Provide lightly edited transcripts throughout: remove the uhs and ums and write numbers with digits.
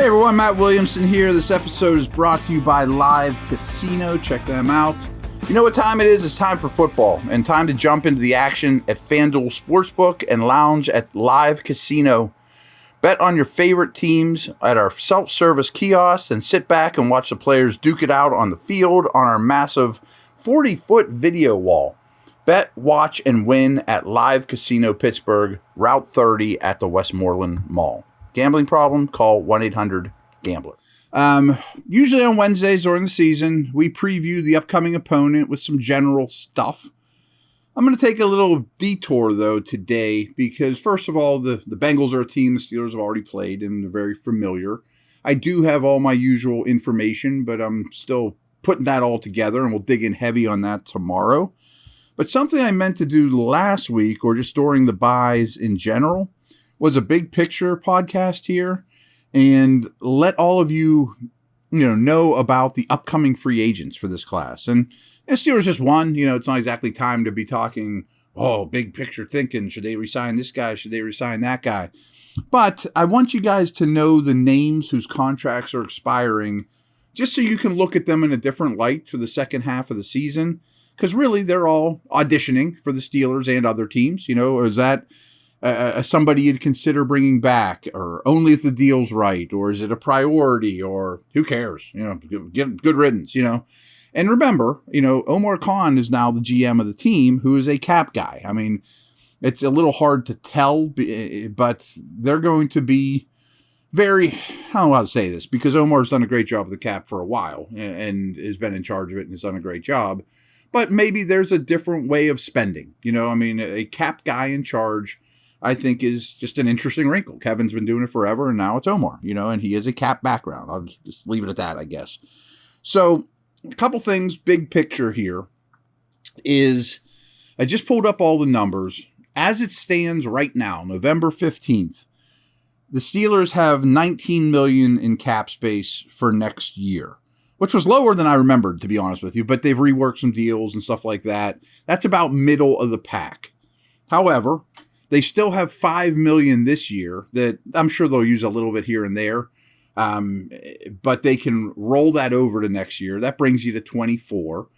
Everyone, Matt Williamson here. This episode is brought to you by Live Casino. Check them out. You know what time it is? It's time for football and time to jump into the action at FanDuel Sportsbook and lounge at Live Casino. Bet on your favorite teams at our self-service kiosks and sit back and watch the players duke it out on the field on our massive 40-foot video wall. Bet, watch, and win at Live Casino Pittsburgh, Route 30 at the Westmoreland Mall. Gambling problem? Call 1-800-GAMBLER. Usually on Wednesdays during the season, we preview the upcoming opponent with some general stuff. I'm going to take a little detour, though, today because, first of all, the Bengals are a team the Steelers have already played, and they're very familiar. I do have all my usual information, but I'm still putting that all together, and we'll dig in heavy on that tomorrow. But something I meant to do last week, or just during the buys in general, was a big picture podcast here and let all of you know about the upcoming free agents for this class. And Steelers just won. It's not exactly time to be talking, big picture thinking. Should they resign this guy? Should they resign that guy? But I want you guys to know the names whose contracts are expiring just so you can look at them in a different light for the second half of the season. Because really, they're all auditioning for the Steelers and other teams. Or is that somebody you'd consider bringing back, or only if the deal's right, or is it a priority, or who cares? Get good riddance, And remember, Omar Khan is now the GM of the team, who is a cap guy. I mean, it's a little hard to tell, but they're going to be very, I don't know how to say this, because Omar's done a great job of the cap for a while and has been in charge of it and has done a great job. But maybe there's a different way of spending. A cap guy in charge, I think, is just an interesting wrinkle. Kevin's been doing it forever, and now it's Omar, and he has a cap background. I'll just leave it at that, I guess. So a couple things, big picture here, is I just pulled up all the numbers. As it stands right now, November 15th, the Steelers have $19 million in cap space for next year, which was lower than I remembered, to be honest with you, but they've reworked some deals and stuff like that. That's about middle of the pack. However, they still have $5 million this year that I'm sure they'll use a little bit here and there, but they can roll that over to next year. That brings you to 24.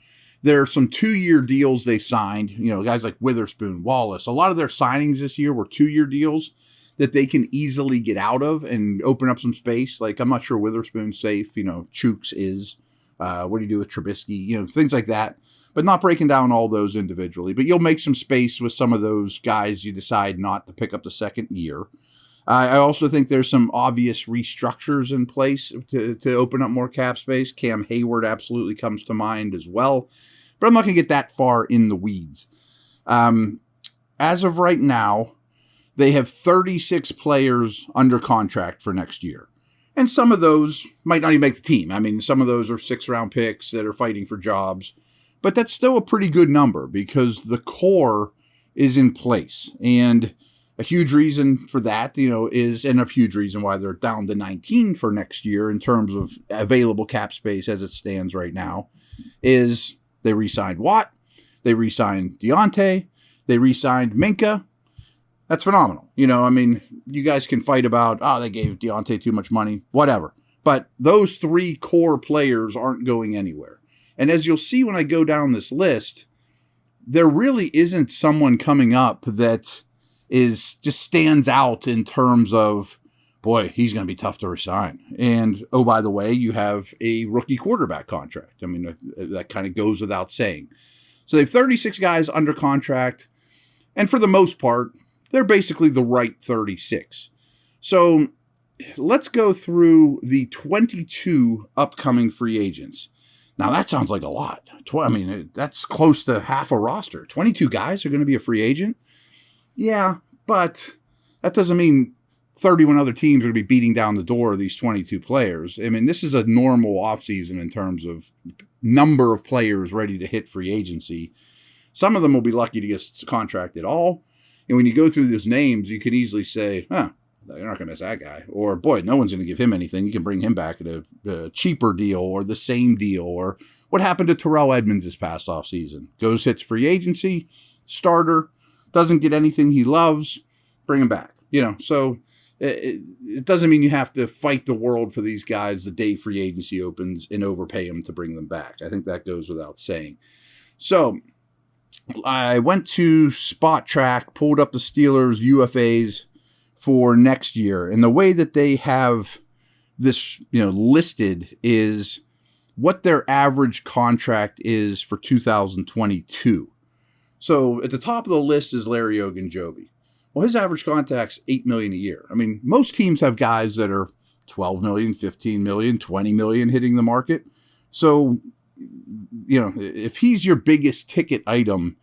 There are some 2-year deals they signed, guys like Witherspoon, Wallace. A lot of their signings this year were 2-year deals that they can easily get out of and open up some space. Like, I'm not sure Witherspoon's safe. Chooks is. What do you do with Trubisky? Things like that. But not breaking down all those individually. But you'll make some space with some of those guys you decide not to pick up the second year. I also think there's some obvious restructures in place to open up more cap space. Cam Hayward absolutely comes to mind as well. But I'm not going to get that far in the weeds. As of right now, they have 36 players under contract for next year. And some of those might not even make the team. I mean, some of those are 6th-round picks that are fighting for jobs. But that's still a pretty good number because the core is in place. And a huge reason for that, is, and a huge reason why they're down to 19 for next year in terms of available cap space as it stands right now, is they re-signed Watt, they re-signed Deontay, they re-signed Minka. That's phenomenal. You guys can fight about, they gave Deontay too much money, whatever. But those 3 core players aren't going anywhere. And as you'll see when I go down this list, there really isn't someone coming up that just stands out in terms of, boy, he's going to be tough to resign. And, oh, by the way, you have a rookie quarterback contract. I mean, that kind of goes without saying. So they have 36 guys under contract. And for the most part, they're basically the right 36. So let's go through the 22 upcoming free agents. Now, that sounds like a lot. That's close to half a roster. 22 guys are going to be a free agent? Yeah, but that doesn't mean 31 other teams are going to be beating down the door of these 22 players. I mean, this is a normal offseason in terms of number of players ready to hit free agency. Some of them will be lucky to get a contract at all. And when you go through those names, you can easily say, they're not going to miss that guy. Or, boy, no one's going to give him anything. You can bring him back at a cheaper deal or the same deal. Or what happened to Terrell Edmonds this past offseason? Goes, hits free agency, starter, doesn't get anything he loves, bring him back. So it doesn't mean you have to fight the world for these guys the day free agency opens and overpay them to bring them back. I think that goes without saying. So I went to Spot Track, pulled up the Steelers UFAs for next year. And the way that they have this, listed is what their average contract is for 2022. So at the top of the list is Larry Ogunjobi. Well, his average contract's $8 million a year. I mean, most teams have guys that are $12 million, $15 million, $20 million hitting the market. So, if he's your biggest ticket item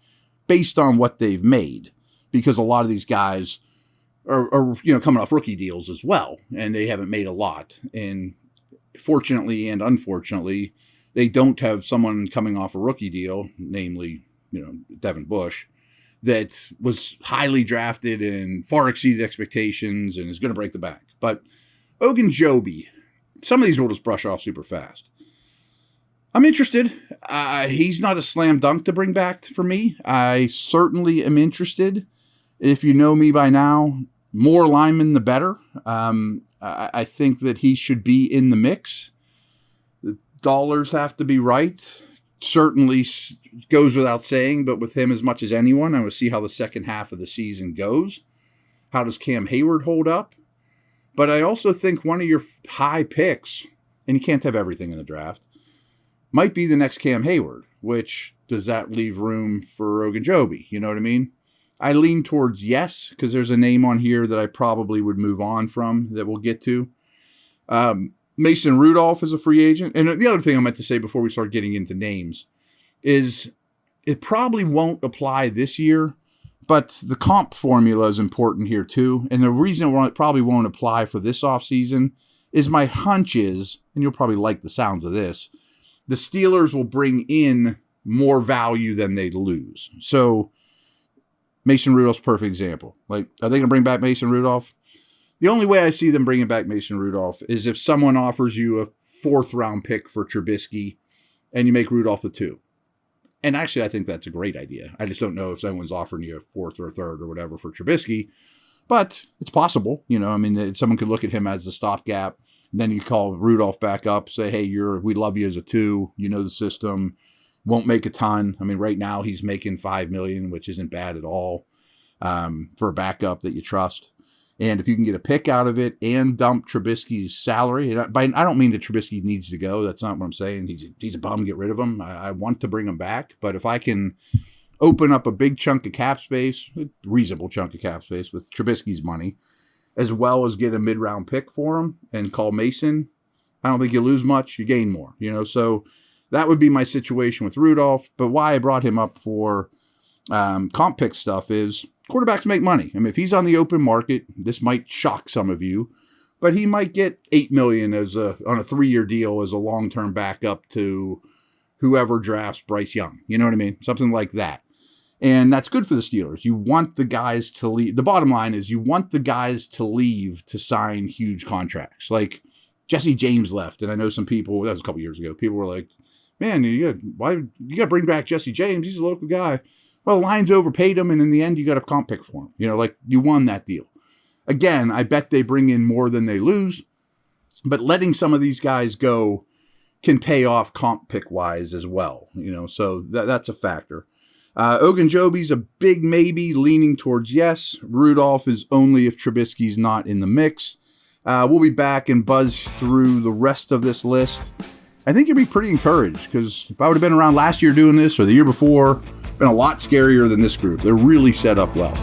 based on what they've made, because a lot of these guys are coming off rookie deals as well, and they haven't made a lot. And fortunately and unfortunately, they don't have someone coming off a rookie deal, namely, Devin Bush, that was highly drafted and far exceeded expectations and is going to break the bank. But Ogunjobi, some of these will just brush off super fast. I'm interested. He's not a slam dunk to bring back for me. I certainly am interested. If you know me by now, more linemen, the better. I think that he should be in the mix. The dollars have to be right. Certainly goes without saying, but with him as much as anyone, I want to see how the second half of the season goes. How does Cam Hayward hold up? But I also think one of your high picks, and you can't have everything in the draft, might be the next Cam Hayward, which does that leave room for Ogunjobi? You know what I mean? I lean towards yes, because there's a name on here that I probably would move on from that we'll get to. Mason Rudolph is a free agent. And the other thing I meant to say before we start getting into names is it probably won't apply this year, but the comp formula is important here too. And the reason it probably won't apply for this offseason is my hunch is, and you'll probably like the sounds of this, the Steelers will bring in more value than they lose. So Mason Rudolph's a perfect example. Like, are they going to bring back Mason Rudolph? The only way I see them bringing back Mason Rudolph is if someone offers you a 4th-round pick for Trubisky and you make Rudolph the 2. And actually, I think that's a great idea. I just don't know if someone's offering you a 4th or a 3rd or whatever for Trubisky, but it's possible. Someone could look at him as the stopgap. Then you call Rudolph back up, say, hey, we love you as a 2. You know the system. Won't make a ton. I mean, right now he's making $5 million, which isn't bad at all for a backup that you trust. And if you can get a pick out of it and dump Trubisky's salary, and I don't mean that Trubisky needs to go. That's not what I'm saying. He's a bum. Get rid of him. I want to bring him back. But if I can open up a big chunk of cap space, a reasonable chunk of cap space with Trubisky's money, as well as get a mid-round pick for him and call Mason, I don't think you lose much. You gain more. So that would be my situation with Rudolph. But why I brought him up for comp pick stuff is quarterbacks make money. I mean, if he's on the open market, this might shock some of you, but he might get $8 million on a 3-year deal as a long-term backup to whoever drafts Bryce Young. You know what I mean? Something like that. And that's good for the Steelers. You want the guys to leave. The bottom line is you want the guys to leave to sign huge contracts. Like Jesse James left, and I know some people, that was a couple years ago, people were like, man, you got to bring back Jesse James. He's a local guy. Well, the Lions overpaid him, and in the end, you got a comp pick for him. You won that deal. Again, I bet they bring in more than they lose, but letting some of these guys go can pay off comp pick-wise as well. So that's a factor. Ogunjobi's a big maybe, leaning towards yes. Rudolph is only if Trubisky's not in the mix. We'll be back and buzz through the rest of this list. I think you'd be pretty encouraged, because if I would have been around last year doing this or the year before, been a lot scarier than this group. They're really set up well.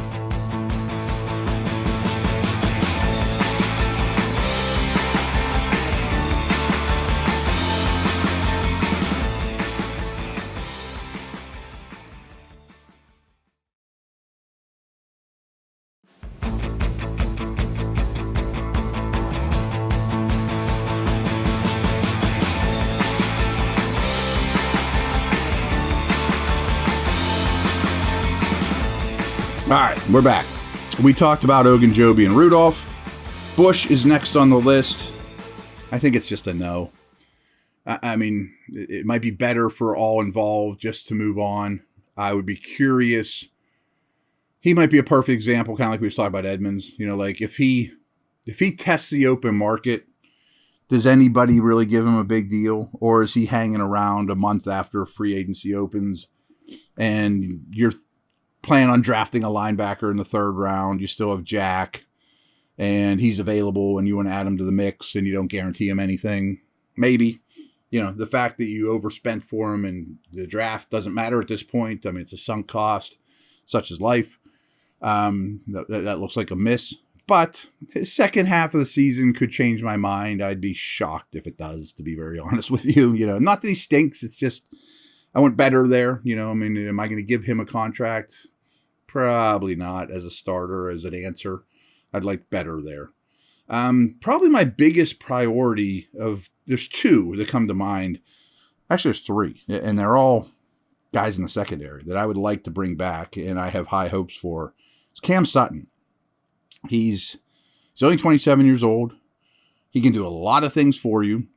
All right, we're back. We talked about Ogunjobi and Rudolph. Bush is next on the list. I think it's just a no. I mean, it might be better for all involved just to move on. I would be curious. He might be a perfect example, kind of like we was talking about Edmonds. Like if he if he tests the open market, does anybody really give him a big deal? Or is he hanging around a month after free agency opens and you're planning on drafting a linebacker in the 3rd round? You still have Jack and he's available and you want to add him to the mix and you don't guarantee him anything. Maybe. The fact that you overspent for him in the draft doesn't matter at this point. I mean, it's a sunk cost, such as life. That looks like a miss. But his second half of the season could change my mind. I'd be shocked if it does, to be very honest with you. Not that he stinks. It's just I want better there. Am I going to give him a contract? Probably not as a starter, as an answer. I'd like better there. Probably my biggest priority there's 2 that come to mind. Actually, there's 3, and they're all guys in the secondary that I would like to bring back, and I have high hopes for. It's Cam Sutton. He's only 27 years old. He can do a lot of things for you.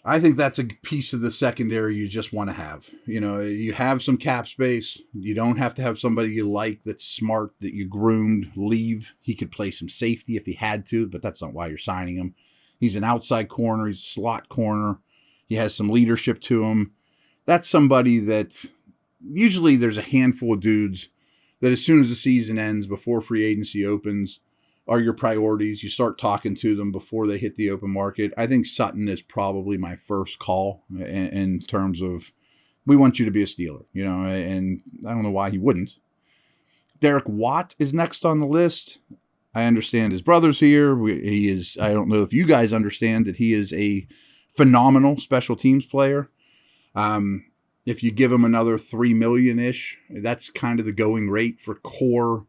I think that's a piece of the secondary you just want to have. You have some cap space. You don't have to have somebody you like that's smart, that you groomed, leave. He could play some safety if he had to, but that's not why you're signing him. He's an outside corner. He's a slot corner. He has some leadership to him. That's somebody that usually there's a handful of dudes that as soon as the season ends, before free agency opens, are your priorities. You start talking to them before they hit the open market. I think Sutton is probably my first call in terms of, we want you to be a Steeler, and I don't know why he wouldn't. Derek Watt is next on the list. I understand his brother's here. I don't know if you guys understand that he is a phenomenal special teams player. If you give him another $3 million-ish, that's kind of the going rate for core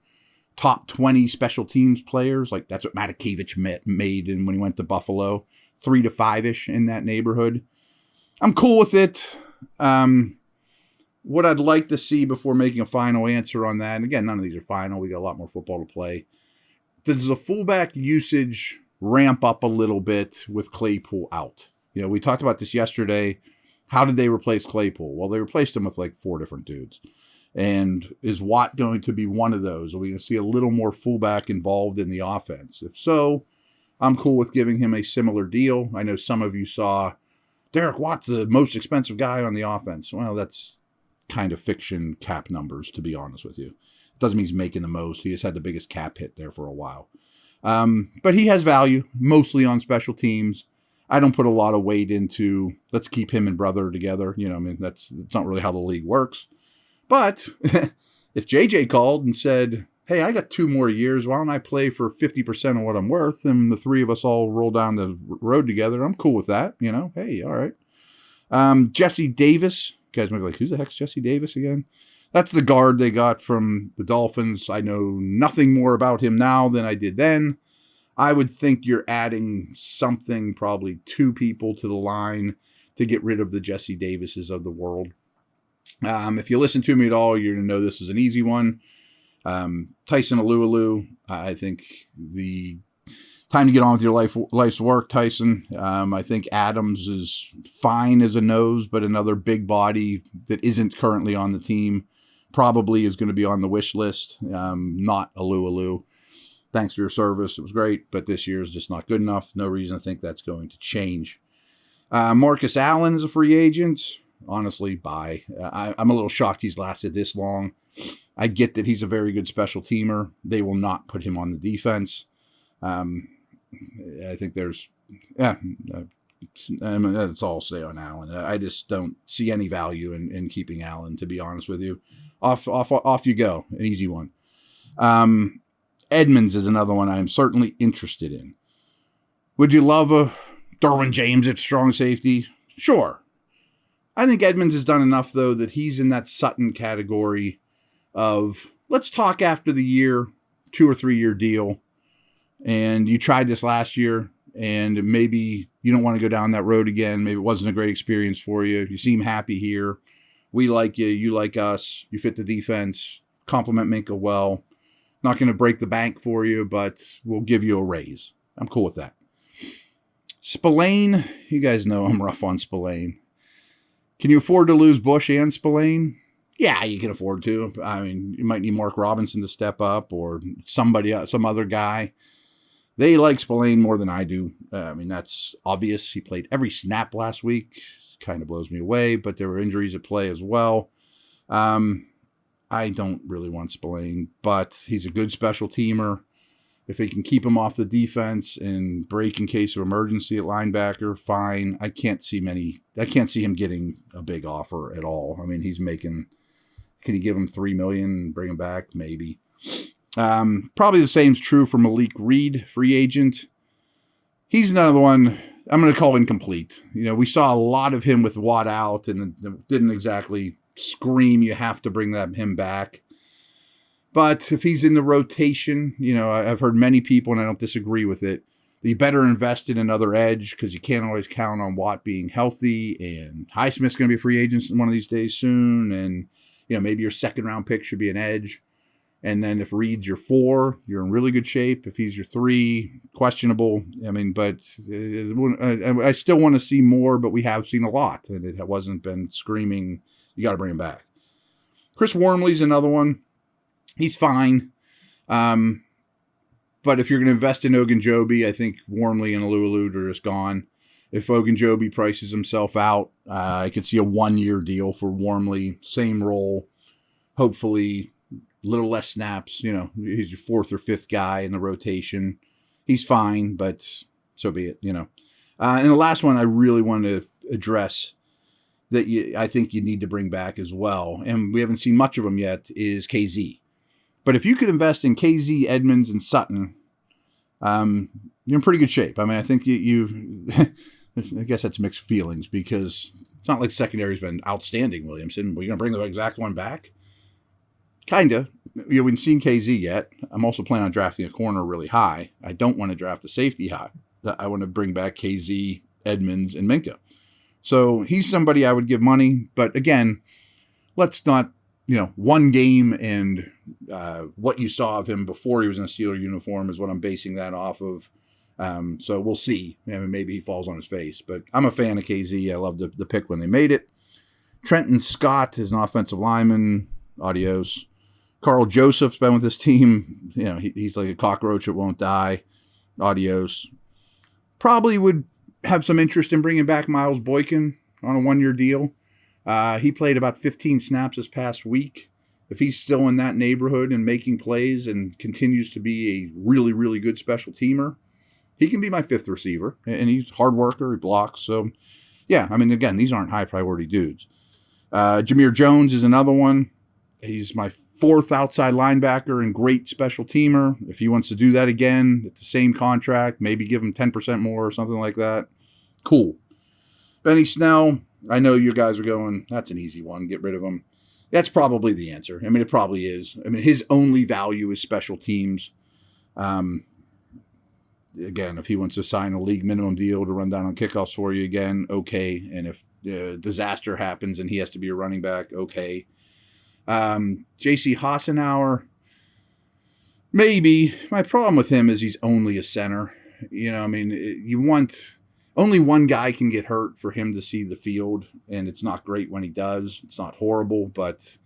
top 20 special teams players. Like that's what Matt Williamson made when he went to Buffalo, 3 to 5-ish in that neighborhood. I'm cool with it. What I'd like to see before making a final answer on that, and again, none of these are final. We got a lot more football to play. Does the fullback usage ramp up a little bit with Claypool out? We talked about this yesterday. How did they replace Claypool? Well, they replaced him with like 4 different dudes. And is Watt going to be one of those? Are we going to see a little more fullback involved in the offense? If so, I'm cool with giving him a similar deal. I know some of you saw Derek Watt's the most expensive guy on the offense. Well, that's kind of fiction cap numbers, to be honest with you. Doesn't mean he's making the most. He has had the biggest cap hit there for a while. But he has value, mostly on special teams. I don't put a lot of weight into, let's keep him and brother together. That's not really how the league works. But if JJ called and said, hey, I got 2 more years, why don't I play for 50% of what I'm worth, and the 3 of us all roll down the road together, I'm cool with that. Hey, all right. Jesse Davis. You guys might be like, who the heck's Jesse Davis again? That's the guard they got from the Dolphins. I know nothing more about him now than I did then. I would think you're adding something, probably 2 people to the line to get rid of the Jesse Davises of the world. If you listen to me at all, you're going to know this is an easy one. Tyson Alualu, I think the time to get on with your life's work, Tyson. I think Adams is fine as a nose, but another big body that isn't currently on the team probably is going to be on the wish list, not Alualu. Thanks for your service. It was great, but this year is just not good enough. No reason to think that's going to change. Marcus Allen is a free agent. Honestly, bye. I'm a little shocked he's lasted this long. I get that he's a very good special teamer. They will not put him on the defense. I think that's all I'll say on Allen. I just don't see any value in keeping Allen, to be honest with you. Off you go. An easy one. Edmonds is another one I'm certainly interested in. Would you love a Derwin James at strong safety? Sure. I think Edmonds has done enough, though, that he's in that Sutton category of, let's talk after the year, 2 or 3 year deal. And you tried this last year, and maybe you don't want to go down that road again. Maybe it wasn't a great experience for you. You seem happy here. We like you. You like us. You fit the defense. Compliment Minka well. Not going to break the bank for you, but we'll give you a raise. I'm cool with that. Spillane. You guys know I'm rough on Spillane. Can you afford to lose Bush and Spillane? Yeah, you can afford to. I mean, you might need Mark Robinson to step up or somebody else, some other guy. They like Spillane more than I do. I mean, that's obvious. He played every snap last week. Kind of blows me away, but there were injuries at play as well. I don't really want Spillane, but he's a good special teamer. If they can keep him off the defense and break in case of emergency at linebacker, fine. I can't see him getting a big offer at all. I mean, can you give him $3 million and bring him back? Maybe. Probably the same is true for Malik Reed, free agent. He's another one I'm going to call incomplete. We saw a lot of him with Watt out, and it didn't exactly scream you have to bring him back. But if he's in the rotation, I've heard many people, and I don't disagree with it, that you better invest in another edge because you can't always count on Watt being healthy. And Highsmith's going to be a free agent one of these days soon. And, maybe your second round pick should be an edge. And then if Reed's your 4, you're in really good shape. If he's your 3, questionable. I mean, but I still want to see more, but we have seen a lot. And it wasn't been screaming, you got to bring him back. Chris Wormley's another one. He's fine. But if you're going to invest in Ogunjobi, I think Wormley and Alualu are just gone. If Ogunjobi prices himself out, I could see a 1-year deal for Wormley. Same role. Hopefully a little less snaps. He's your 4th or 5th guy in the rotation. He's fine, but so be it, And the last one I really want to address that I think you need to bring back as well, and we haven't seen much of them yet, is KZ. But if you could invest in KZ, Edmonds, and Sutton, you're in pretty good shape. I mean, I think you I guess that's mixed feelings because it's not like secondary's been outstanding, Williamson. We're going to bring the exact one back? Kind of. We haven't seen KZ yet. I'm also planning on drafting a corner really high. I don't want to draft a safety high. I want to bring back KZ, Edmonds, and Minka. So he's somebody I would give money. But again, let's not, one game and what you saw of him before he was in a Steeler uniform is what I'm basing that off of. So we'll see. Maybe he falls on his face. But I'm a fan of KZ. I loved the pick when they made it. Trenton Scott is an offensive lineman. Adios. Carl Joseph's been with this team. He's like a cockroach that won't die. Adios. Probably would have some interest in bringing back Miles Boykin on a 1-year deal. He played about 15 snaps this past week. If he's still in that neighborhood and making plays and continues to be a really, really good special teamer, he can be my 5th receiver. And he's a hard worker. He blocks. So, yeah, again, these aren't high-priority dudes. Jameer Jones is another one. He's my 4th outside linebacker and great special teamer. If he wants to do that again at the same contract, maybe give him 10% more or something like that. Cool. Benny Snell, I know you guys are going, that's an easy one. Get rid of him. That's probably the answer. It probably is. His only value is special teams. Again, if he wants to sign a league minimum deal to run down on kickoffs for you again, okay. And if disaster happens and he has to be a running back, okay. J.C. Hassenauer, maybe. My problem with him is he's only a center. You want only one guy can get hurt for him to see the field, and it's not great when he does. It's not horrible, but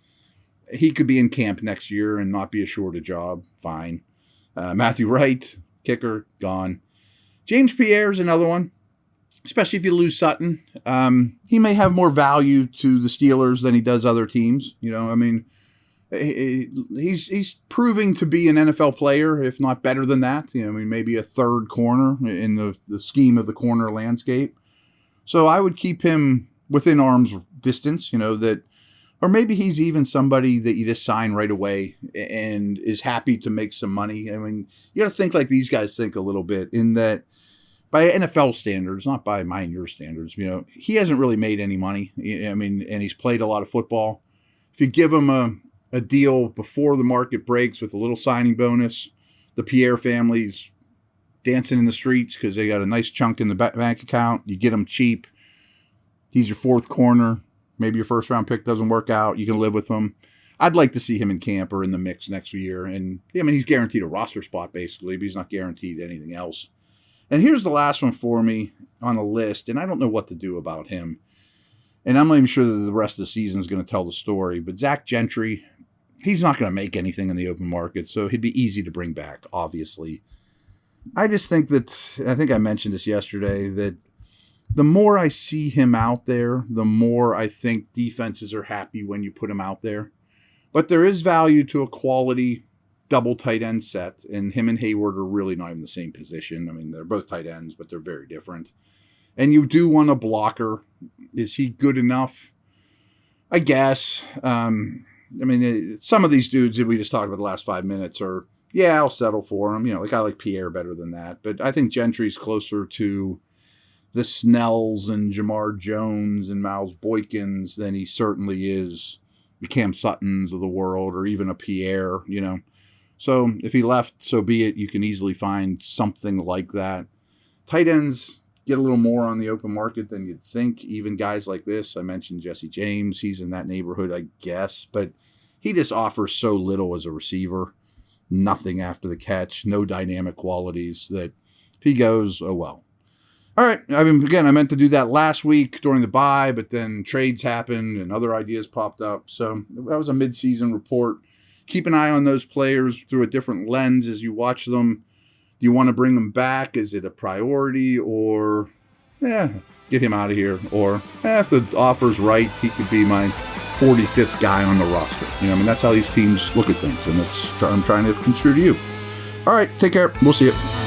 he could be in camp next year and not be assured a job. Fine. Matthew Wright, kicker, gone. James Pierre's another one. Especially if you lose Sutton, he may have more value to the Steelers than he does other teams. He's proving to be an NFL player, if not better than that. Maybe a 3rd corner in the scheme of the corner landscape. So I would keep him within arm's distance, or maybe he's even somebody that you just sign right away and is happy to make some money. You got to think like these guys think a little bit in that. By NFL standards, not by mine, your standards, he hasn't really made any money. And he's played a lot of football. If you give him a deal before the market breaks with a little signing bonus, the Pierre family's dancing in the streets because they got a nice chunk in the bank account. You get him cheap. He's your 4th corner. Maybe your 1st-round pick doesn't work out. You can live with him. I'd like to see him in camp or in the mix next year. And he's guaranteed a roster spot basically, but he's not guaranteed anything else. And here's the last one for me on the list, and I don't know what to do about him. And I'm not even sure that the rest of the season is going to tell the story. But Zach Gentry, he's not going to make anything in the open market, so he'd be easy to bring back, obviously. I just think that, I think I mentioned this yesterday, that the more I see him out there, the more I think defenses are happy when you put him out there. But there is value to a quality double tight end set, and him and Hayward are really not in the same position. I mean, they're both tight ends, but they're very different. And you do want a blocker. Is he good enough? I guess. I mean, some of these dudes that we just talked about the last 5 minutes are, yeah, I'll settle for him. You know, like I like Pierre better than that. But I think Gentry's closer to the Snells and Jamar Jones and Miles Boykins than he certainly is the Cam Suttons of the world, or even a Pierre, you know. So if he left, so be it. You can easily find something like that. Tight ends get a little more on the open market than you'd think. Even guys like this, I mentioned Jesse James. He's in that neighborhood, I guess. But he just offers so little as a receiver. Nothing after the catch. No dynamic qualities that if he goes, oh well. All right. I mean, again, I meant to do that last week during the bye, but then trades happened and other ideas popped up. So that was a mid-season report. Keep an eye on those players through a different lens as you watch them. Do you want to bring them back? Is it a priority? Or, get him out of here. Or, if the offer's right, he could be my 45th guy on the roster. You know, I mean, that's how these teams look at things. And I'm trying to construe to you. All right. Take care. We'll see you.